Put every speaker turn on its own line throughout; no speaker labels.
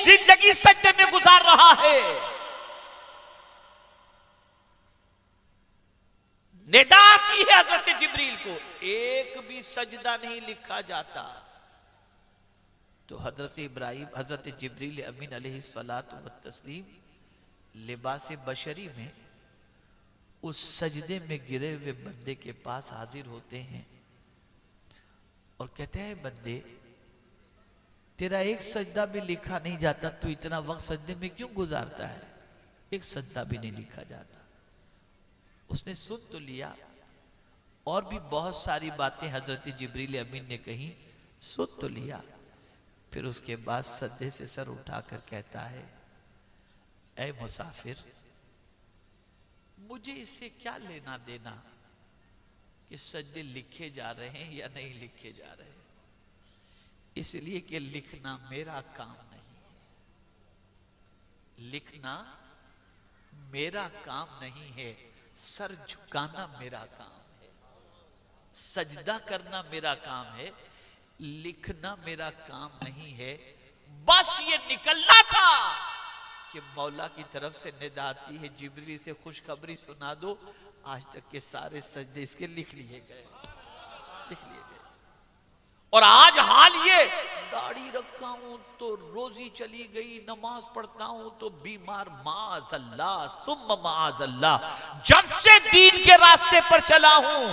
जिंदगी सजदे में गुजार रहा है। निदा की है हजरत जिब्रील को, एक भी सजदा नहीं लिखा जाता। तो हजरत इब्राहिम, हजरत जिब्रील अमीन अलैहिस्सलातु व तस्लीम लिबास बशरी में उस सजदे में गिरे हुए बंदे के पास हाजिर होते हैं और कहते हैं, बंदे तेरा एक सजदा भी लिखा नहीं जाता, तू इतना वक्त सजदे में क्यों गुजारता है? एक सजदा भी नहीं लिखा जाता। उसने सुन तो लिया, और भी बहुत सारी बातें हजरत जिब्रील अमीन ने कही, सुन तो लिया। फिर उसके बाद सजदे से सर उठाकर कहता है, ऐ मुसाफिर, मुझे इससे क्या लेना देना कि सजदे लिखे जा रहे हैं या नहीं लिखे जा रहे हैं, इसलिए कि लिखना मेरा काम नहीं है। लिखना मेरा काम नहीं है, सर झुकाना मेरा काम है, सजदा करना मेरा काम है, लिखना मेरा काम नहीं है। बस ये निकलना था कि मौला की तरफ से निदा आती है, जिब्रील से खुशखबरी सुना दो, आज तक के सारे सजदे इसके लिख लिए गए, लिख लिए गए। और आज हाल ये, दाढ़ी रखा हूं तो रोजी चली गई, नमाज पढ़ता हूं तो बीमार, माअज़ल्लाह सुम्मा माअज़ल्लाह, जब से दीन के रास्ते पर चला हूं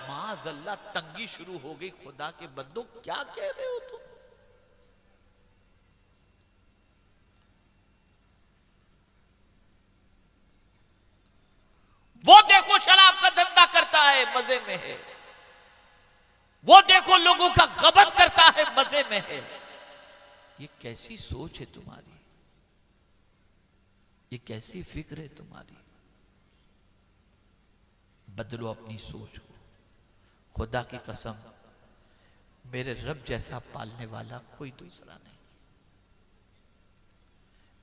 माअज़ल्लाह तंगी शुरू हो गई। खुदा के बंदो, क्या कह रहे हो तुम? वो देखो शराब का धंधा करता है, मजे में है। वो देखो लोगों का गबन करता है, मजे में है। ये कैसी सोच है तुम्हारी? ये कैसी फिक्र है तुम्हारी? बदलो अपनी सोच को। खुदा की कसम, मेरे रब जैसा पालने वाला कोई दूसरा नहीं।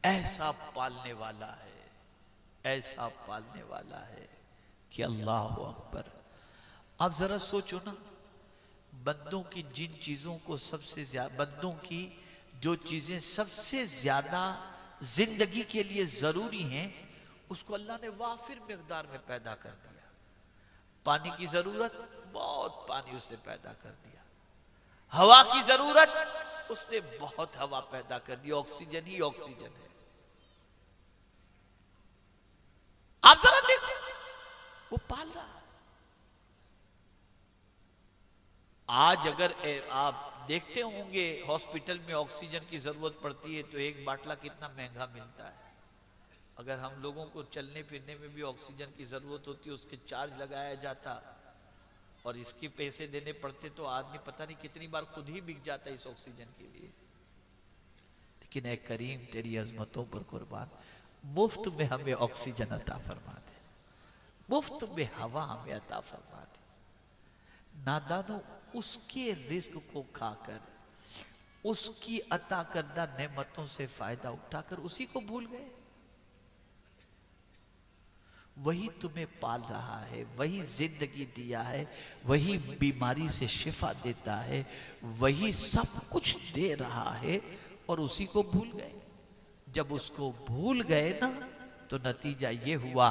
ऐसा पालने वाला है, ऐसा पालने वाला है कि अल्लाह अकबर। आप जरा सोचो ना, बंदों की जिन चीजों को सबसे ज्यादा, बंदों की जो चीजें सबसे ज्यादा जिंदगी के लिए जरूरी हैं, उसको अल्लाह ने वाफिर मिकदार में पैदा कर दिया। पानी की जरूरत, बहुत पानी उसने पैदा कर दिया। हवा की जरूरत, उसने बहुत हवा पैदा कर दी। ऑक्सीजन ही ऑक्सीजन है। आप जरा देखो, वो पाल रहा है। आज अगर आप देखते होंगे हॉस्पिटल में ऑक्सीजन की जरूरत पड़ती है तो एक बाटला कितना महंगा मिलता है। अगर हम लोगों को चलने फिरने में भी ऑक्सीजन की जरूरत होती, उसके चार्ज लगाया जाता और इसके पैसे देने पड़ते तो आदमी पता नहीं कितनी बार खुद ही बिक जाता इस ऑक्सीजन के लिए। लेकिन ऐ करीम, तेरी अजमतों पर कुर्बान, मुफ्त में हमें ऑक्सीजन अता फरमा दे, मुफ्त में हवा हमें अता फरमा दे। नादानों उसके रिस्क को खाकर, उसकी अता करदा नेमतों से फायदा उठाकर उसी को भूल गए। वही तुम्हें पाल रहा है, वही जिंदगी दिया है, वही बीमारी से शिफा देता है, वही सब कुछ दे रहा है और उसी को भूल गए। जब उसको भूल गए ना, तो नतीजा ये हुआ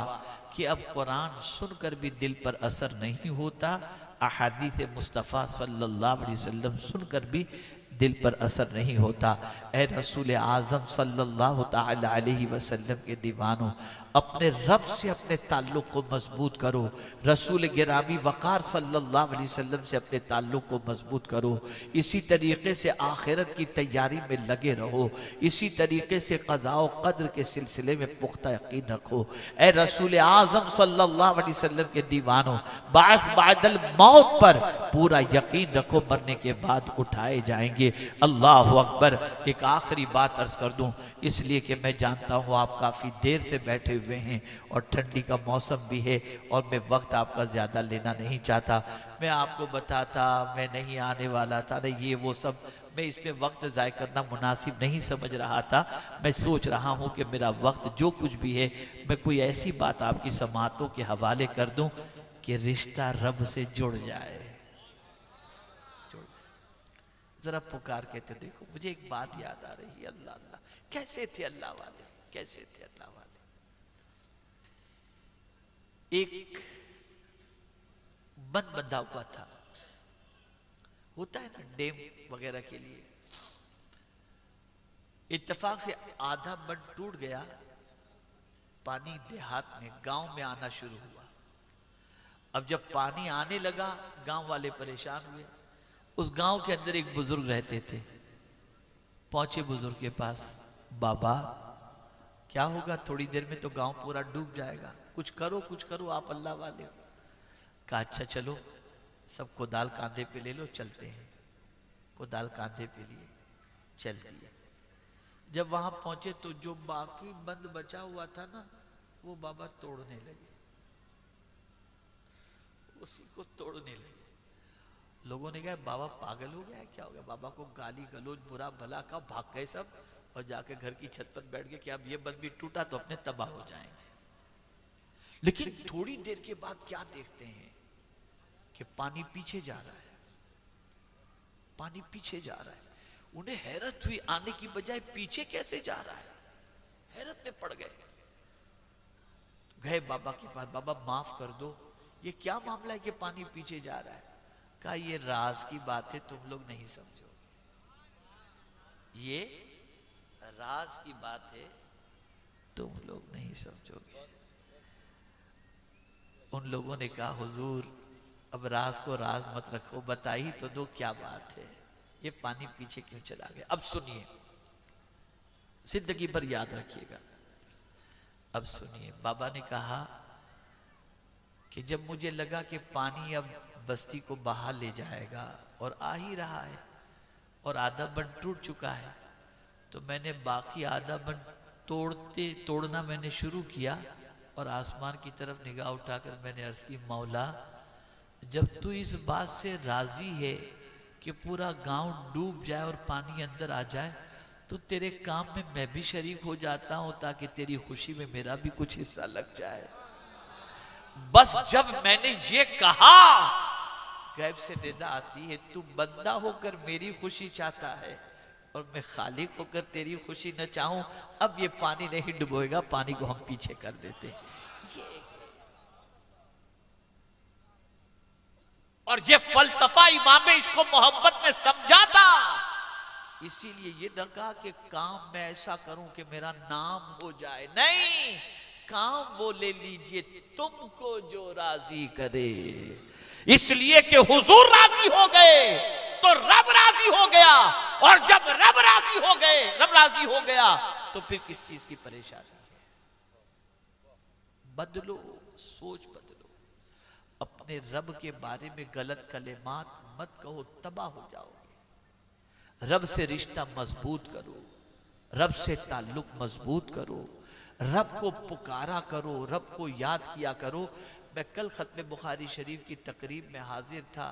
कि अब कुरान सुनकर भी दिल पर असर नहीं होता, अहादीस मुस्तफ़ा सल्लल्लाहु अलैहि वसल्लम सुनकर भी दिल पर असर नहीं होता। ए रसूल आज़म सल्लल्लाहु ताला अलैहि वसल्लम के दीवानों, अपने रब से अपने ताल्लुक़ को मजबूत करो। रसूल गिरामी वक़ार सल्लल्लाहु अलैहि वसल्लम से अपने ताल्लुक़ को मजबूत करो। इसी तरीके से आखिरत की तैयारी में लगे रहो। इसी तरीके से क़ज़ा व क़द्र के सिलसिले में पुख्ता यकीन रखो। ए रसूल आज़म सल्लल्लाहु अलैहि वसल्लम के दीवानों, बाअस बादल मौत पर पूरा यकीन रखो, मरने के बाद उठाए जाएंगे। अल्लाह अकबर। एक आखिरी बात अर्ज कर दूं, इसलिए कि मैं जानता हूं आप काफी देर से बैठे हुए हैं और ठंडी का मौसम भी है और मैं वक्त आपका ज्यादा लेना नहीं चाहता। मैं आपको बताता मैं नहीं आने वाला था, नहीं ये वो सब, मैं इसमें वक्त ज़ाय करना मुनासिब नहीं समझ रहा था। मैं सोच रहा हूं कि मेरा वक्त जो कुछ भी है, मैं कोई ऐसी बात आपकी समातों के हवाले कर दूं कि रिश्ता रब से जुड़ जाए। जरा पुकार के तो देखो। मुझे एक बात याद आ रही है, अल्लाह अल्लाह, कैसे थे अल्लाह वाले, कैसे थे अल्लाह वाले। एक बंद बंधा हुआ था, होता है ना डैम वगैरह के लिए। इत्तेफाक से आधा बंद टूट गया, पानी देहात में गांव में आना शुरू हुआ। अब जब पानी आने लगा, गांव वाले परेशान हुए। उस गांव के अंदर एक बुजुर्ग रहते थे। पहुंचे बुजुर्ग के पास, बाबा क्या होगा, थोड़ी देर में तो गांव पूरा डूब जाएगा, कुछ करो कुछ करो, आप अल्लाह वाले हो। कहा अच्छा चलो, सब कोदाल कांधे पे ले लो, चलते हैं। कोदाल कांधे पे लिए चल दिए। जब वहां पहुंचे तो जो बाकी बंद बचा हुआ था ना, वो बाबा तोड़ने लगे, उसी को तोड़ने लगे। लोगों ने कहा बाबा पागल हो गया है, क्या हो गया? बाबा को गाली गलौज बुरा भला का, भाग गए सब और जाके घर की छत पर बैठ गए कि अब ये बंद भी टूटा तो अपने तबाह हो जाएंगे। लेकिन थोड़ी देर के बाद क्या देखते हैं कि पानी पीछे जा रहा है, पानी पीछे जा रहा है। उन्हें हैरत हुई, आने की बजाय पीछे कैसे जा रहा है, हैरत में पड़ गए। गए बाबा के पास, बाबा माफ कर दो, ये क्या मामला है कि पानी पीछे जा रहा है? कहा ये राज की बात है, तुम लोग नहीं समझो, ये राज की बात है, तुम लोग नहीं समझोगे। उन लोगों ने कहा हुजूर अब राज को राज मत रखो, बताई तो दो क्या बात है, ये पानी पीछे क्यों चला गया। अब सुनिए, जिंदगी भर याद रखिएगा। अब सुनिए, बाबा ने कहा कि जब मुझे लगा कि पानी अब बस्ती को बहा ले जाएगा और आ ही रहा है और आधा बंद टूट चुका है, तो मैंने बाकी आधा बंद तोड़ना मैंने शुरू किया और आसमान की तरफ निगाह उठाकर मैंने अर्ज की, मौला जब तू इस बात से राजी है कि पूरा गांव डूब जाए और पानी अंदर आ जाए, तो तेरे काम में मैं भी शरीक हो जाता हूं ताकि तेरी खुशी में मेरा भी कुछ हिस्सा लग जाए। बस जब मैंने ये कहा, गैब से निदा आती है, तू बंदा होकर मेरी खुशी चाहता है और मैं खालिक होकर तेरी खुशी न चाहूं, अब ये पानी नहीं डुबोएगा, पानी को हम पीछे कर देते। और ये फलसफा इमाम इसको मोहब्बत में समझा था, इसीलिए ये न कहा कि काम मैं ऐसा करूं कि मेरा नाम हो जाए, नहीं, काम वो ले लीजिए तुमको जो राजी करे। इसलिए कि हुजूर राजी हो गए तो रब राजी हो गया, और जब रब राजी हो गए, रब राजी हो गया तो फिर किस चीज की परेशानी है। बदलो, सोच बदलो, अपने रब के बारे में गलत कलेमात मत कहो, तबाह हो जाओगे। रब से रिश्ता मजबूत करो, रब से ताल्लुक मजबूत करो, रब को पुकारा करो, रब को याद किया करो। मैं कल खत्म बुखारी शरीफ की तकरीब में हाजिर था।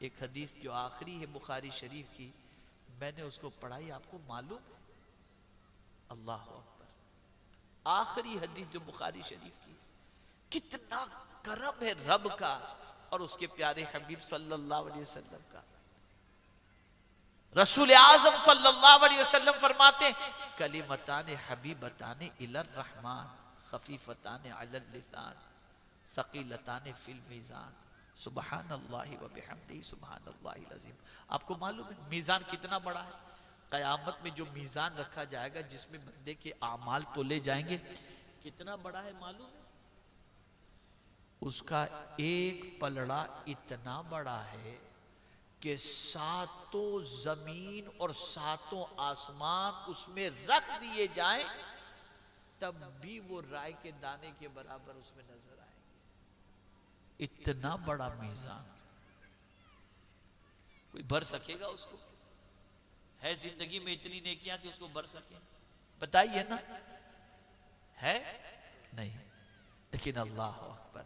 एक हदीस जो आखिरी है बुखारी शरीफ की, मैंने उसको पढ़ाई, आपको मालूम, अल्लाह अकबर, आखिरी हदीस जो बुखारी शरीफ की, कितना करम है रब का और उसके प्यारे हबीब सल्लल्लाहु अलैहि वसल्लम का। रसूल आज़म सल्लल्लाहु अलैहि वसल्लम फरमाते, कलिमतान हबीबतान इलर रहमान खफीफतान अलल लिसान सकीलतान फिल मीज़ान सुबहानल्लाहि व बिहम्दिही सुबहानल्लाहिल अज़ीम। आपको मालूम है मीज़ान कितना बड़ा है? क़यामत में जो मीज़ान रखा जाएगा जिसमें बंदे के आमाल तोले जाएंगे, कितना बड़ा है मालूम है? उसका एक पलड़ा इतना बड़ा है कि सातों जमीन और सातों आसमान उसमें रख दिए जाएं, तब भी वो राय के दाने के बराबर उसमें नजर आएंगे। इतना बड़ा मीज़ान, कोई भर सकेगा उसको? है जिंदगी में इतनी नेकियां कि उसको भर सके? बताइए ना, है नहीं। लेकिन अल्लाह अकबर,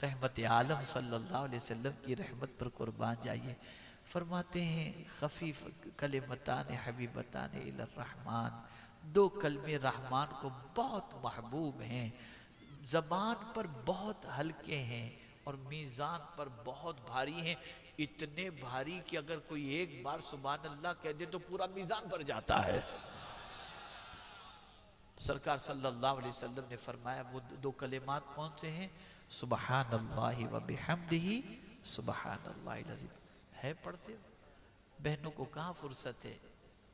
रहमत आलम सल्लल्लाहु अलैहि वसल्लम की रहमत पर कुर्बान जाइए। फरमाते हैं खफीफ कलिमतान हबीबतान इलर रहमान, दो कलमे रहमान को बहुत महबूब हैं, जबान पर बहुत हल्के हैं और मीज़ान पर बहुत भारी हैं। इतने भारी कि अगर कोई एक बार सुभान अल्लाह कह दे तो पूरा मीजान भर जाता है। सरकार सल्लल्लाहु अलैहि वसल्लम ने फरमाया वो दो कलिमात कौन से हैं? सुबहान अल्लाह व बिहम्दिही सुबहान अल्लाहिल अज़ीम। है पढ़ते हो? बहनों को कहाँ फुर्सत है,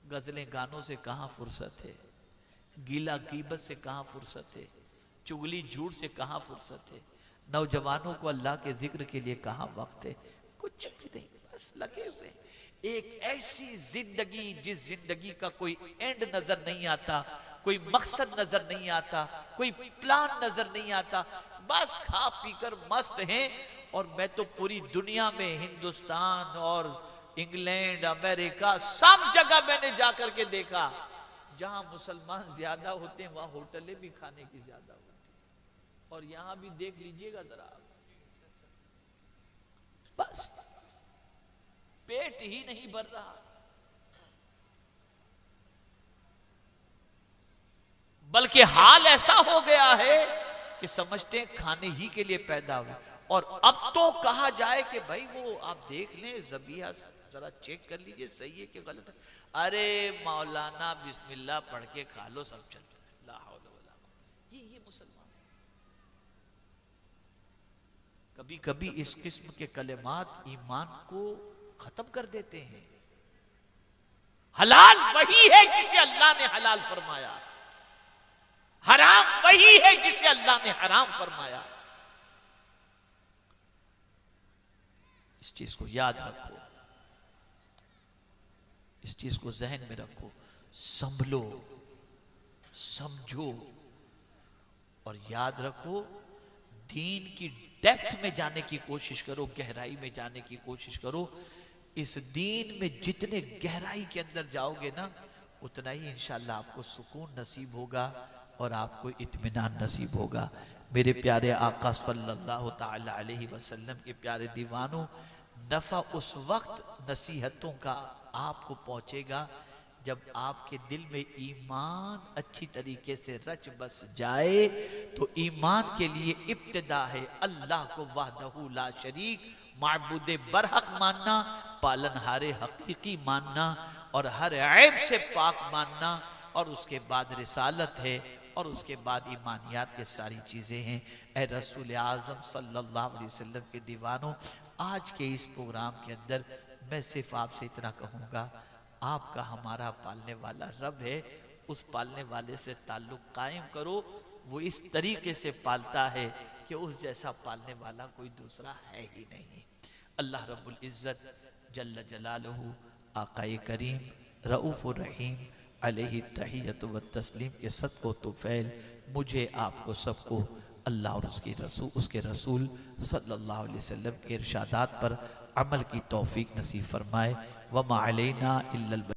गजलें गानों से कहाँ फुर्सत है, गीला गीबत से कहाँ फुर्सत है, चुगली झूठ से कहाँ फुर्सत है, नौजवानों को अल्लाह के जिक्र के लिए कहाँ वक्त है? कुछ भी नहीं, बस लगे हुए। एक ऐसी जिंदगी जिस जिंदगी का कोई एंड नजर नहीं आता, कोई मकसद नजर नहीं आता, कोई प्लान नजर नहीं आता, बस खा पीकर मस्त हैं। और मैं तो पूरी दुनिया में, हिंदुस्तान और इंग्लैंड, अमेरिका, सब जगह मैंने जाकर के देखा जहां मुसलमान ज्यादा होते हैं वहां होटलें भी खाने की ज्यादा होती हैं। और यहां भी देख लीजिएगा जरा, बस पेट ही नहीं भर रहा, बल्कि हाल ऐसा हो गया है कि समझते हैं खाने ही के लिए पैदा हुए। और अब तो कहा जाए कि भाई वो आप देख लें, ज़बिया जरा चेक कर लीजिए सही है कि गलत है। अरे मौलाना बिस्मिल्लाह पढ़ के खा लो, सब चलता है। ला हौला वला कुव्वता। ये मुसलमान कभी कभी इस किस्म के कलिमात ईमान को खत्म कर देते हैं। हलाल वही है जिसे अल्लाह ने हलाल फरमाया, हराम वही है जिसे अल्लाह ने हराम फरमाया। इस चीज को याद रखो, इस चीज को जहन में रखो, संभलो, समझो और याद रखो। दीन की डेप्थ में जाने की कोशिश करो, गहराई में जाने की कोशिश करो। इस दीन में जितने गहराई के अंदर जाओगे ना, उतना ही इंशाअल्लाह आपको सुकून नसीब होगा और आपको इत्मीनान नसीब होगा। मेरे प्यारे आका सल्लल्लाहु ताला अलैहि वसल्लम के प्यारे दीवानों, नफा उस वक्त नसीहतों का आपको पहुंचेगा जब आपके दिल में ईमान अच्छी तरीके से रच बस जाए। तो ईमान के लिए इब्तिदा है अल्लाह को वहदहू ला शरीक माबूदे बरहक मानना, पालनहारे हकीकी मानना और हर ऐब से पाक मानना। और उसके बाद रिसालत है और उसके बाद ईमानियात के सारी चीज़ें हैं। ए रसूल आज़म सल्लल्लाहु अलैहि वसल्लम के दीवानों, आज के इस प्रोग्राम के अंदर मैं सिर्फ आपसे इतना कहूँगा, आपका हमारा पालने वाला रब है, उस पालने वाले से ताल्लुक़ कायम करो। वो इस तरीके से पालता है कि उस जैसा पालने वाला कोई दूसरा है ही नहीं। अल्लाह रब्बुल इज़्ज़त जल्ल जलालहू, आक़ाए करीम रऊफ़ुर रहीम अलैहि तहियतु व तस्लीम के सदक़ो तुफ़ैल मुझे आपको सबको अल्लाह और उसके रसूल सल्लल्लाहु अलैहि वसल्लम के इरशादात पर अमल की तौफीक नसीब फरमाए। व मा अलैना इल्लल